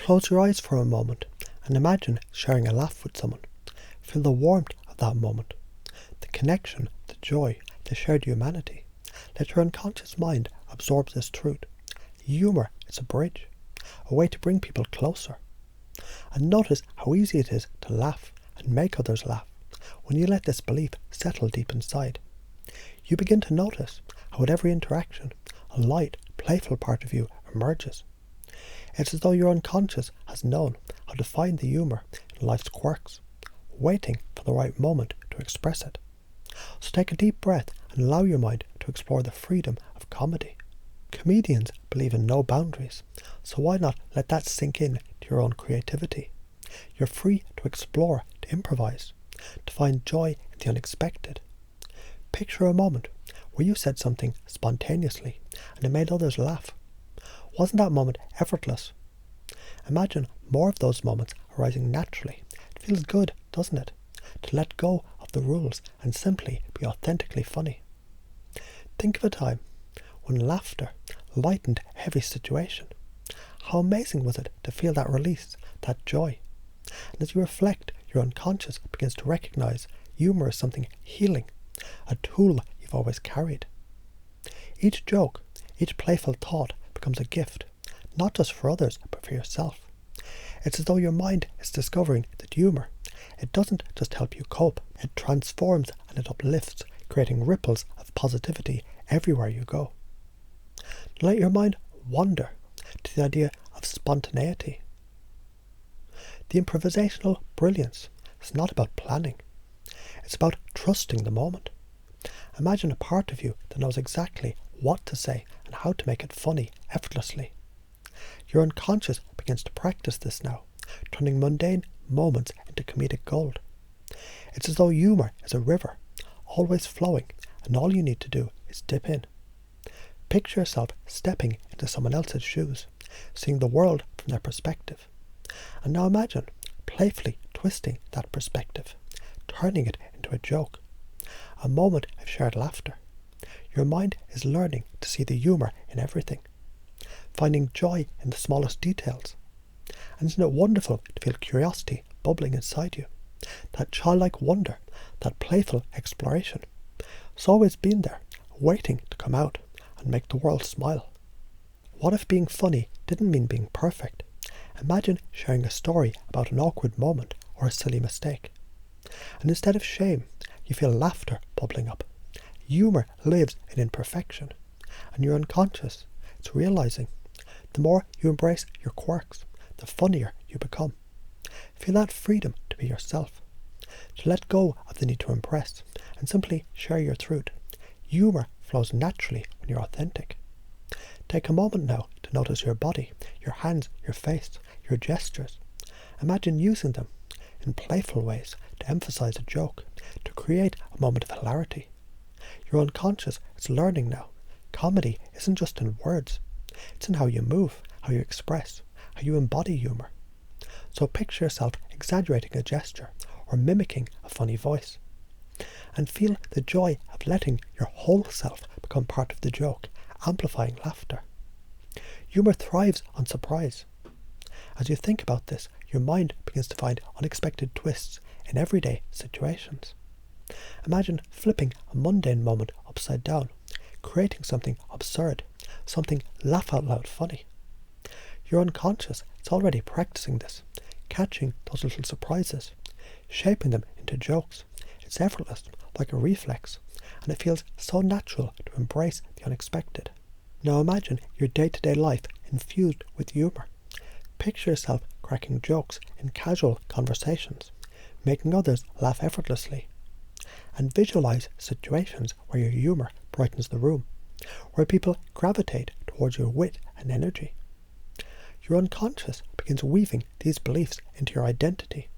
Close your eyes for a moment and imagine sharing a laugh with someone. Feel the warmth of that moment, the connection, the joy, the shared humanity. Let your unconscious mind absorb this truth. Humour is a bridge, a way to bring people closer. And notice how easy it is to laugh and make others laugh when you let this belief settle deep inside. You begin to notice how at every interaction, a light, playful part of you emerges. It's as though your unconscious has known how to find the humour in life's quirks, waiting for the right moment to express it. So take a deep breath and allow your mind to explore the freedom of comedy. Comedians believe in no boundaries, so why not let that sink in to your own creativity? You're free to explore, to improvise, to find joy in the unexpected. Picture a moment where you said something spontaneously and it made others laugh. Wasn't that moment effortless? Imagine more of those moments arising naturally. It feels good, doesn't it? To let go of the rules and simply be authentically funny. Think of a time when laughter lightened a heavy situation. How amazing was it to feel that release, that joy? And as you reflect, your unconscious begins to recognize humour as something healing, a tool you've always carried. Each joke, each playful thought becomes a gift, not just for others, but for yourself. It's as though your mind is discovering that humour, it doesn't just help you cope, it transforms and it uplifts, creating ripples of positivity everywhere you go. Let your mind wander to the idea of spontaneity. The improvisational brilliance is not about planning. It's about trusting the moment. Imagine a part of you that knows exactly what to say and how to make it funny effortlessly. Your unconscious begins to practice this now, turning mundane moments into comedic gold. It's as though humour is a river, always flowing, and all you need to do is dip in. Picture yourself stepping into someone else's shoes, seeing the world from their perspective. And now imagine playfully twisting that perspective, turning it into a joke, a moment of shared laughter. Your mind is learning to see the humour in everything, finding joy in the smallest details. And isn't it wonderful to feel curiosity bubbling inside you? That childlike wonder, that playful exploration. It's always been there, waiting to come out and make the world smile. What if being funny didn't mean being perfect? Imagine sharing a story about an awkward moment or a silly mistake. And instead of shame, you feel laughter bubbling up. Humour lives in imperfection, and your unconscious, it's realising the more you embrace your quirks, the funnier you become. Feel that freedom to be yourself, to let go of the need to impress, and simply share your truth. Humour flows naturally when you're authentic. Take a moment now to notice your body, your hands, your face, your gestures. Imagine using them in playful ways to emphasise a joke, to create a moment of hilarity. Your unconscious is learning now. Comedy isn't just in words. It's in how you move, how you express, how you embody humour. So picture yourself exaggerating a gesture or mimicking a funny voice. And feel the joy of letting your whole self become part of the joke, amplifying laughter. Humour thrives on surprise. As you think about this, your mind begins to find unexpected twists in everyday situations. Imagine flipping a mundane moment upside down, creating something absurd, something laugh out loud funny. Your unconscious is already practicing this, catching those little surprises, shaping them into jokes. It's effortless, like a reflex, and it feels so natural to embrace the unexpected. Now imagine your day-to-day life infused with humour. Picture yourself cracking jokes in casual conversations, making others laugh effortlessly. And visualise situations where your humour brightens the room, where people gravitate towards your wit and energy. Your unconscious begins weaving these beliefs into your identity.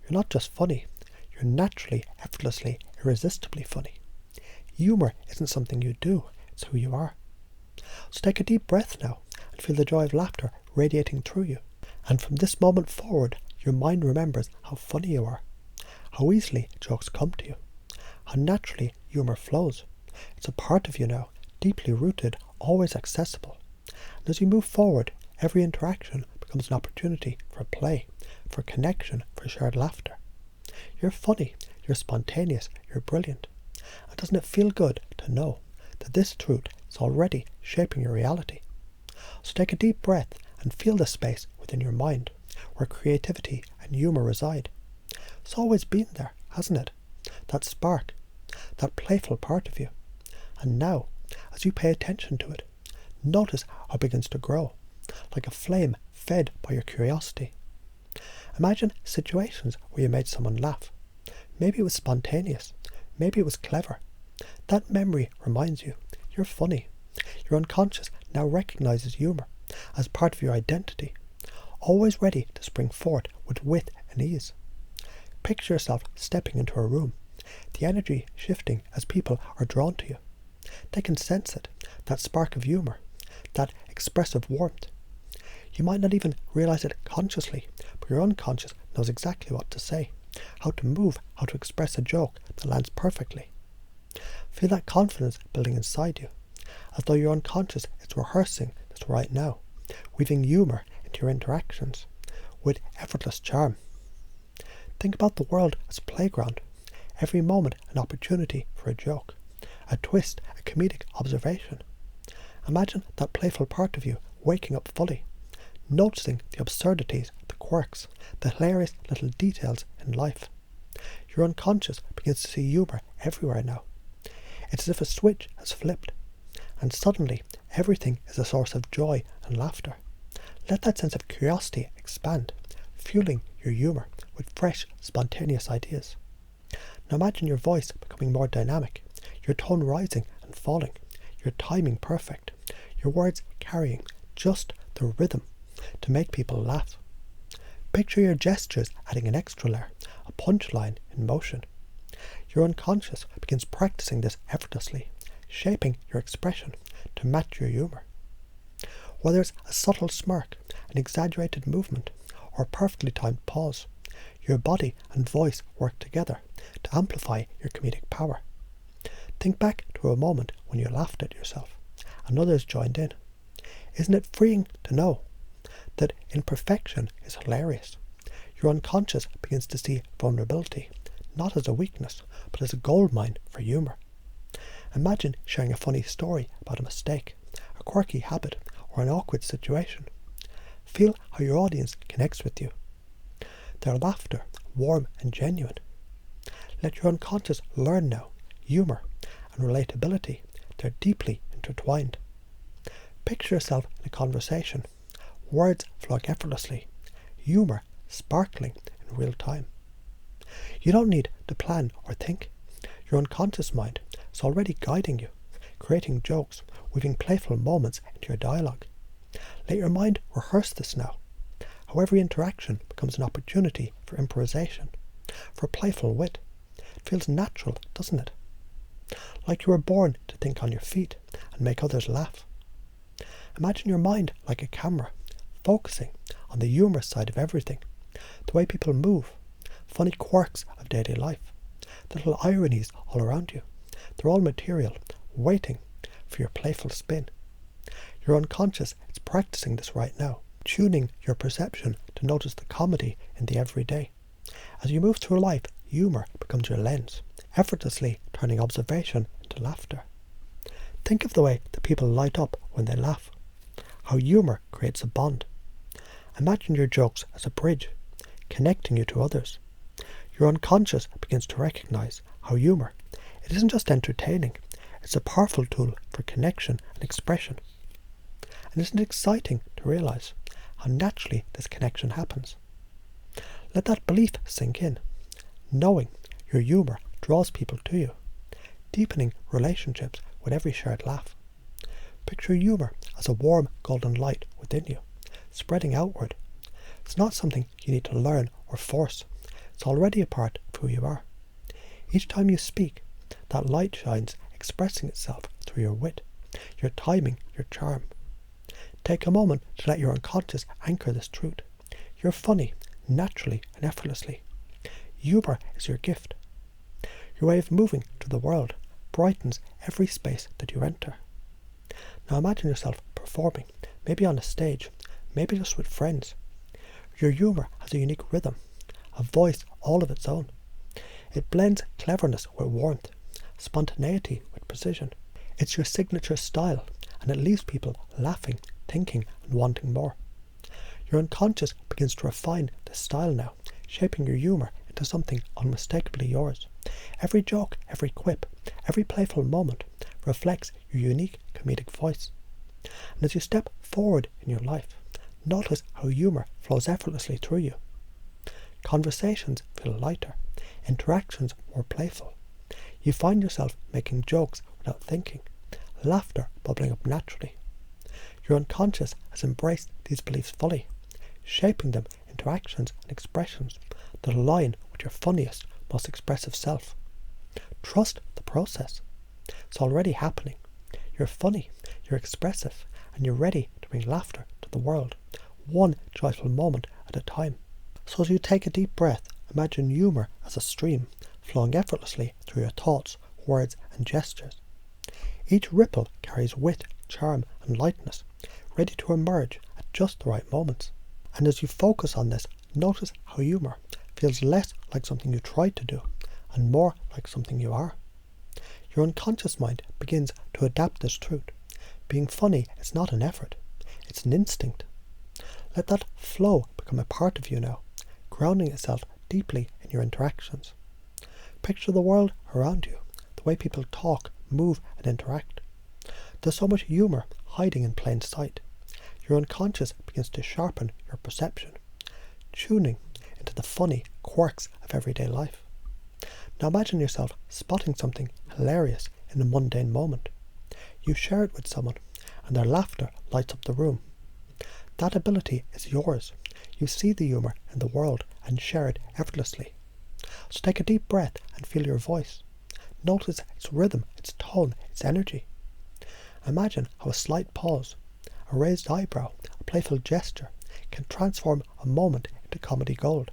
You're not just funny, you're naturally, effortlessly, irresistibly funny. Humour isn't something you do, it's who you are. So take a deep breath now and feel the joy of laughter radiating through you. And from this moment forward, your mind remembers how funny you are, how easily jokes come to you, how naturally humour flows. It's a part of you now, deeply rooted, always accessible. And as you move forward, every interaction becomes becomes an opportunity for play, for connection, for shared laughter. You're funny, you're spontaneous, you're brilliant. And doesn't it feel good to know that this truth is already shaping your reality? So take a deep breath and feel the space within your mind where creativity and humour reside. It's always been there, hasn't it? That spark, that playful part of you. And now, as you pay attention to it, notice how it begins to grow, like a flame fed by your curiosity. Imagine situations where you made someone laugh. Maybe it was spontaneous, maybe it was clever. That memory reminds you, you're funny. Your unconscious now recognises humour as part of your identity, always ready to spring forth with wit and ease. Picture yourself stepping into a room, the energy shifting as people are drawn to you. They can sense it, that spark of humour, that expressive warmth. You might not even realise it consciously, but your unconscious knows exactly what to say, how to move, how to express a joke that lands perfectly. Feel that confidence building inside you, as though your unconscious is rehearsing this right now, weaving humour into your interactions with effortless charm. Think about the world as a playground, every moment an opportunity for a joke, a twist, a comedic observation. Imagine that playful part of you waking up fully, noticing the absurdities, the quirks, the hilarious little details in life. Your unconscious begins to see humour everywhere now. It's as if a switch has flipped, and suddenly everything is a source of joy and laughter. Let that sense of curiosity expand, fueling your humour with fresh, spontaneous ideas. Now imagine your voice becoming more dynamic, your tone rising and falling, your timing perfect, your words carrying just the rhythm to make people laugh. Picture your gestures adding an extra layer, a punchline in motion. Your unconscious begins practicing this effortlessly, shaping your expression to match your humour. Whether it's a subtle smirk, an exaggerated movement, or a perfectly timed pause, your body and voice work together to amplify your comedic power. Think back to a moment when you laughed at yourself and others joined in. Isn't it freeing to know that imperfection is hilarious? Your unconscious begins to see vulnerability not as a weakness, but as a goldmine for humour. Imagine sharing a funny story about a mistake, a quirky habit, or an awkward situation. Feel how your audience connects with you. Their laughter, warm and genuine. Let your unconscious learn now, humour and relatability, they're deeply intertwined. Picture yourself in a conversation, words flowing effortlessly, humour sparkling in real time. You don't need to plan or think. Your unconscious mind is already guiding you, creating jokes, weaving playful moments into your dialogue. Let your mind rehearse this now, how every interaction becomes an opportunity for improvisation, for playful wit. It feels natural, doesn't it? Like you were born to think on your feet and make others laugh. Imagine your mind like a camera, focusing on the humorous side of everything, the way people move, funny quirks of daily life, the little ironies all around you. They're all material, waiting for your playful spin. Your unconscious is practicing this right now, tuning your perception to notice the comedy in the everyday. As you move through life, humour becomes your lens, effortlessly turning observation into laughter. Think of the way that people light up when they laugh, how humour creates a bond. Imagine your jokes as a bridge, connecting you to others. Your unconscious begins to recognise how humour, it isn't just entertaining, it's a powerful tool for connection and expression. And isn't it exciting to realise how naturally this connection happens? Let that belief sink in, knowing your humour draws people to you, deepening relationships with every shared laugh. Picture humour as a warm golden light within you, spreading outward. It's not something you need to learn or force. It's already a part of who you are. Each time you speak, that light shines, expressing itself through your wit, your timing, your charm. Take a moment to let your unconscious anchor this truth. You're funny, naturally and effortlessly. Humour is your gift. Your way of moving to the world brightens every space that you enter. Now imagine yourself performing, maybe on a stage, maybe just with friends, Your humour has a unique rhythm, a voice all of its own. It blends cleverness with warmth, spontaneity with precision. It's your signature style, and it leaves people laughing, thinking, and wanting more. Your unconscious begins to refine this style now, shaping your humour into something unmistakably yours. Every joke, every quip, every playful moment reflects your unique comedic voice. And as you step forward in your life, notice how humour flows effortlessly through you. Conversations feel lighter, interactions more playful. You find yourself making jokes without thinking, laughter bubbling up naturally. Your unconscious has embraced these beliefs fully, shaping them into actions and expressions that align with your funniest, most expressive self. Trust the process. It's already happening. You're funny, you're expressive, and you're ready to bring laughter to the world, one joyful moment at a time. So as you take a deep breath, imagine humour as a stream, flowing effortlessly through your thoughts, words, and gestures. Each ripple carries wit, charm, and lightness, ready to emerge at just the right moments. And as you focus on this, notice how humour feels less like something you tried to do, and more like something you are. Your unconscious mind begins to adapt this truth. Being funny is not an effort, it's an instinct. Let that flow become a part of you now, grounding itself deeply in your interactions. Picture the world around you, the way people talk, move, and interact. There's so much humour hiding in plain sight. Your unconscious begins to sharpen your perception, tuning into the funny quirks of everyday life. Now imagine yourself spotting something hilarious in a mundane moment. You share it with someone, and their laughter lights up the room. That ability is yours. You see the humour in the world and share it effortlessly. So take a deep breath and feel your voice. Notice its rhythm, its tone, its energy. Imagine how a slight pause, a raised eyebrow, a playful gesture can transform a moment into comedy gold.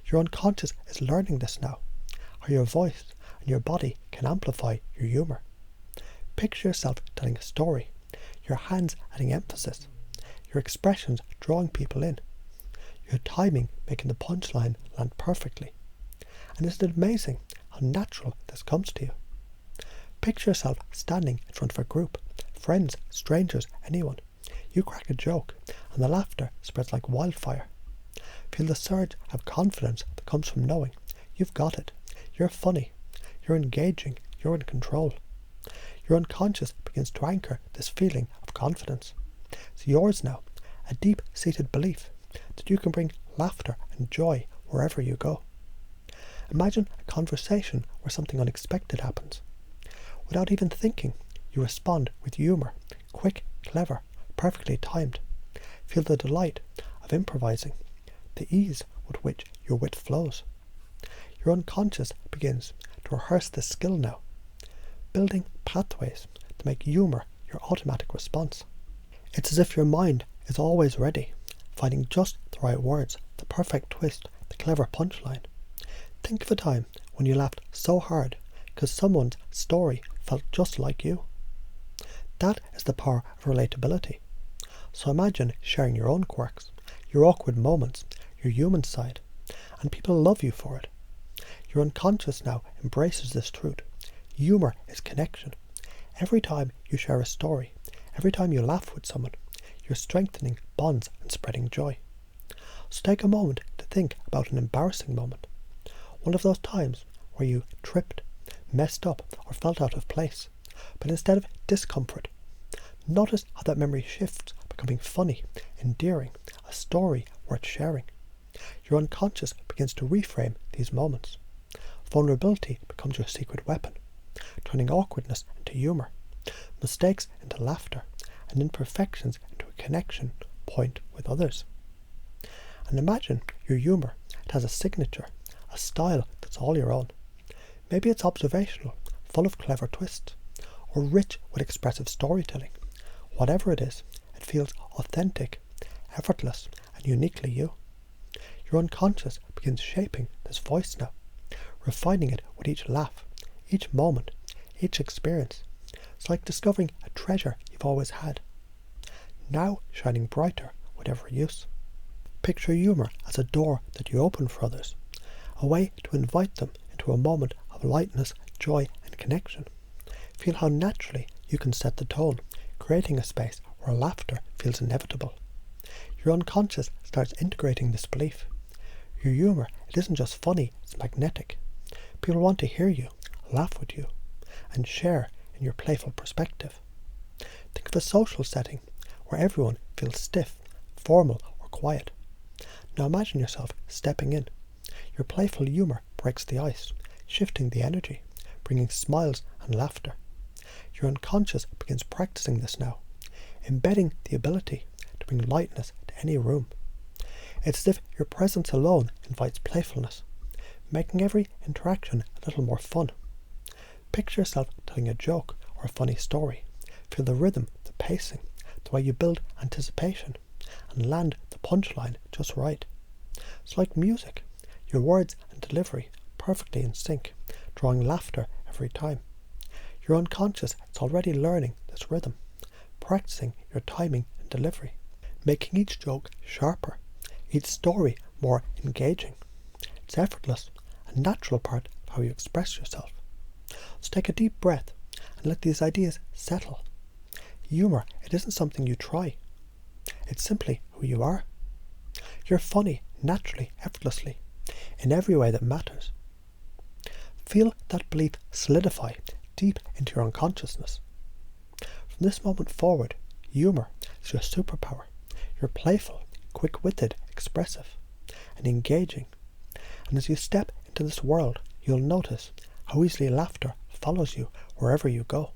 Your unconscious is learning this now, how your voice and your body can amplify your humour. Picture yourself telling a story, your hands adding emphasis, your expressions drawing people in, your timing making the punchline land perfectly. And isn't it amazing how natural this comes to you? Picture yourself standing in front of a group, friends, strangers, anyone. You crack a joke, and the laughter spreads like wildfire. Feel the surge of confidence that comes from knowing you've got it. You're funny. You're engaging. You're in control. Your unconscious begins to anchor this feeling of confidence. It's yours now, a deep-seated belief that you can bring laughter and joy wherever you go. Imagine a conversation where something unexpected happens. Without even thinking, you respond with humour, quick, clever, perfectly timed. Feel the delight of improvising, the ease with which your wit flows. Your unconscious begins to rehearse this skill now, building pathways to make humour your automatic response. It's as if your mind is always ready, finding just the right words, the perfect twist, the clever punchline. Think of a time when you laughed so hard because someone's story felt just like you. That is the power of relatability. So imagine sharing your own quirks, your awkward moments, your human side, and people love you for it. Your unconscious now embraces this truth. Humour is connection. Every time you share a story, every time you laugh with someone, you're strengthening bonds and spreading joy. So take a moment to think about an embarrassing moment. One of those times where you tripped, messed up, or felt out of place. But instead of discomfort, notice how that memory shifts, becoming funny, endearing, a story worth sharing. Your unconscious begins to reframe these moments. Vulnerability becomes your secret weapon, turning awkwardness into humour, mistakes into laughter, and imperfections into a connection point with others. And imagine your humour. It has a signature, a style that's all your own. Maybe it's observational, full of clever twists, or rich with expressive storytelling. Whatever it is, it feels authentic, effortless, and uniquely you. Your unconscious begins shaping this voice now, refining it with each laugh, each moment, each experience. It's like discovering a treasure you've always had, now shining brighter with every use. Picture humour as a door that you open for others, a way to invite them into a moment of lightness, joy and connection. Feel how naturally you can set the tone, creating a space where laughter feels inevitable. Your unconscious starts integrating this belief. Your humour, it isn't just funny, it's magnetic. People want to hear you, laugh with you, and share in your playful perspective. Think of a social setting where everyone feels stiff, formal or quiet. Now imagine yourself stepping in. Your playful humour breaks the ice, shifting the energy, bringing smiles and laughter. Your unconscious begins practicing this now, embedding the ability to bring lightness to any room. It's as if your presence alone invites playfulness, making every interaction a little more fun. Picture yourself telling a joke or a funny story. Feel the rhythm, the pacing, the way you build anticipation, and land the punchline just right. It's like music, your words and delivery perfectly in sync, drawing laughter every time. Your unconscious is already learning this rhythm, practicing your timing and delivery, making each joke sharper, each story more engaging. It's effortless, a natural part of how you express yourself. So take a deep breath and let these ideas settle. Humour, it isn't something you try. It's simply who you are. You're funny, naturally, effortlessly, in every way that matters. Feel that belief solidify deep into your unconsciousness. From this moment forward, humour is your superpower. You're playful, quick-witted, expressive, and engaging. And as you step into this world, you'll notice how easily laughter follows you wherever you go.